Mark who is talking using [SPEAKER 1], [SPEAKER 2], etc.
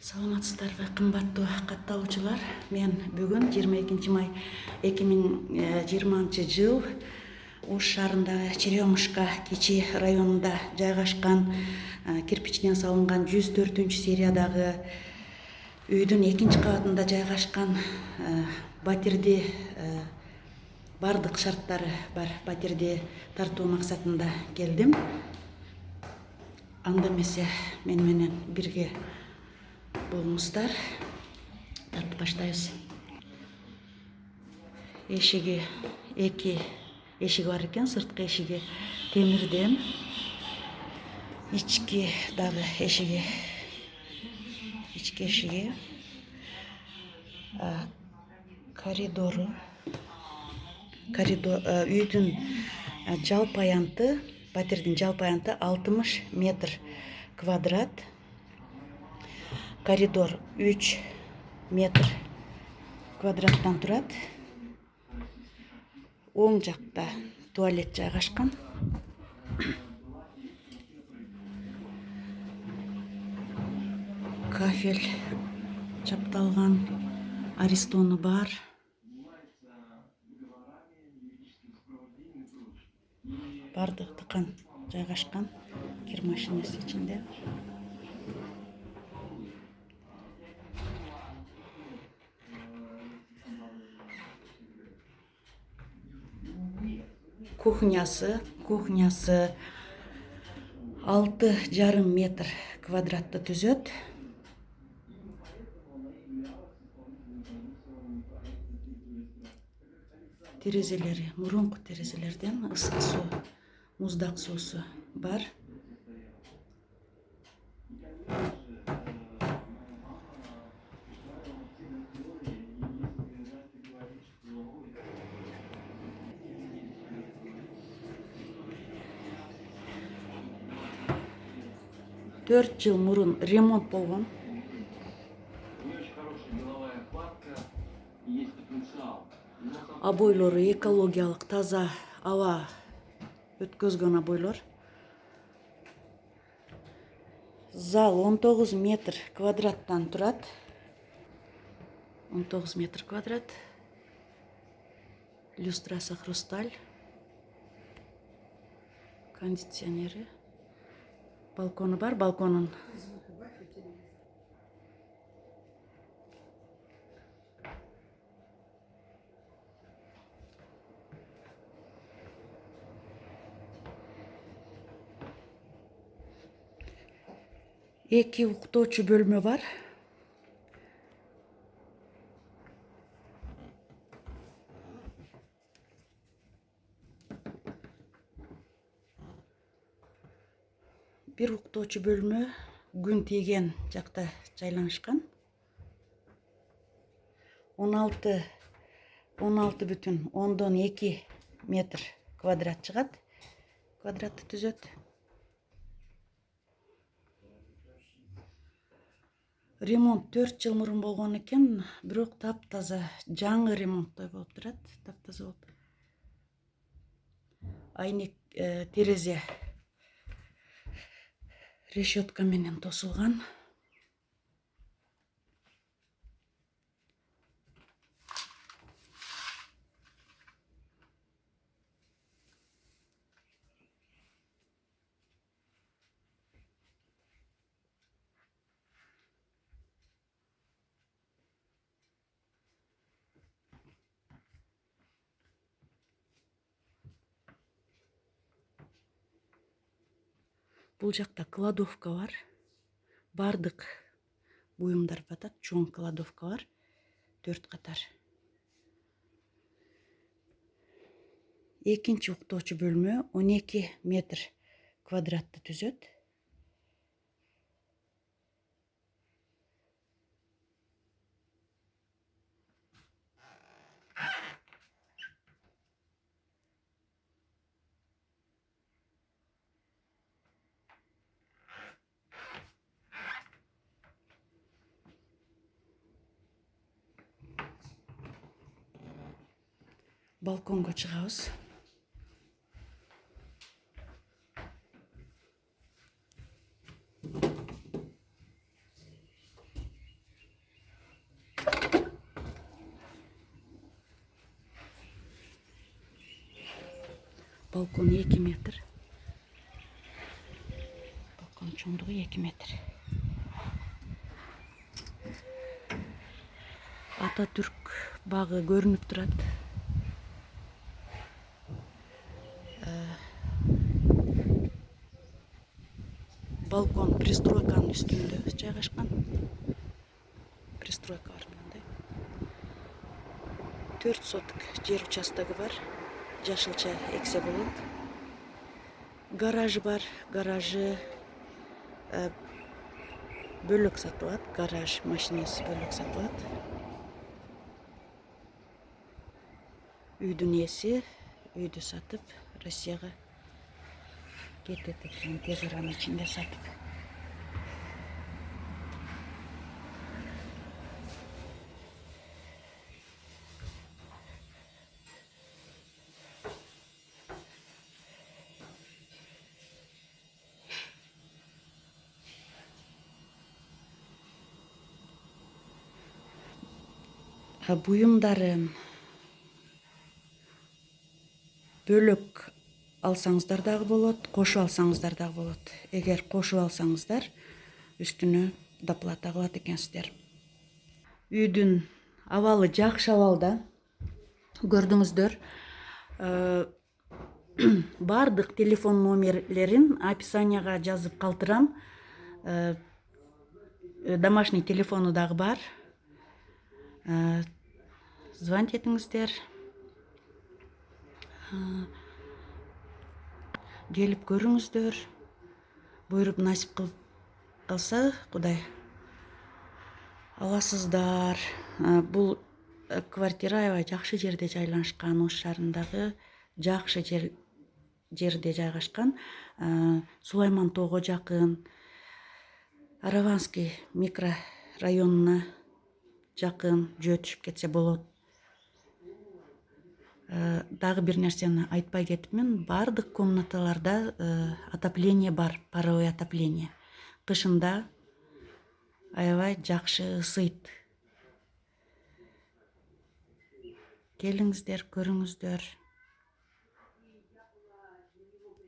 [SPEAKER 1] Саламатсыздарбы кымбаттуу катталуучулар. Мен бүгүн 22 май 2020 жыл Ош шаарындагы Черемушка Кичи районунда жайгашкан кирпичтен салынган 104-сериядагы үйдүн экинчи кабатында жайгашкан батирди бардык шарттары бар батирди тартуу максатында келдим. Анда эмесе мен менен бирге болуңуздар. Тартып баштайбыз. Эшиги эки эшиги бар экен. Сырткы эшиги темирден, ички дагы эшиги коридору үйдүн жалпы аянты, батирдин жалпы аянты 60 метр квадрат. Коридор 3 метр квадраттан турат. Оң жакта туалет жайгашкан. Кафель чапталган, аристону бар. Бардык тыкан жайгашкан, кир машинасы ичинде. Кухнясы 6,5 метр квадратты түзөт. Терезелери мурунку терезелерден ысык суу, муздак суусу бар. Төрт жыл мурун ремонт болгон. Абойлору экологиялык таза аба өткөзгөн абойлор. Зал 19 метр квадраттан турат. 19 метр квадрат. Люстрасы хрусталь. Кондиционери. Балкону бар, балконун эки уктоочу бөлмө бар. Бир уктоочу бөлмө күн тийген жакта жайланышкан. 16,2 метр квадрат чыгат. Квадратты түзөт. Ремонт 4 жыл мурун болгон экен, бирок таптаза жаңы ремонттой болуп турат. Таптаза болуп. Айнек терезе решетка менен тосулган. Бул жакта кладовка бар. Бардык буюмдар батат. Чоң кладовка бар. 4 катар. Экинчи уктоочу бөлмө 12 метр квадратты түзөт. Балконго чыгабыз. Балкон 2 метр. Балкон чоңдугу 2 метр. Ататүрк багы көрүнүп турат. Балкон пристройканын үстүндө жайгашкан. Пристройка бар мындай. 4 соток жер участогу бар. Жашылча эксе болот. Гаражы бар. Гаражы бөлөк сатылат. Гараж машинеси бөлөк сатылат. Үйдүн ээси үйдү сатып, Россияга кетет экен, тез аранын ичинде сатып. Буюмдары бөлөк алсаңыздар дагы болот, кошуп алсаңыздар дагы болот. Эгер кошуп алсаңыздар, үстүнө доплата кылат экенсиздер. Үйдүн абалы жакшы абалда. Көрдүңүздөр. Бардык телефон номерлерин описанияга жазып калтырам. Домашний телефону дагы бар. Звонить этиңиздер. Келип көрүңүздөр. Буйруп насип кылып калса, Кудай аласыздар. Бул квартира аябай жакшы жерде жайланышкан, Ош шаарындагы жакшы жерде жайгашкан. Сулайман тоого жакын, Араванский микрорайонуна жакын, жөө кетсе болот. Дагы бир нерсени айтпай кетипмин. Бардык комнаталарда отопление бар, паровое отопление. Кышында аябай жакшы ысыйт. Келиңиздер, көрүңүздөр.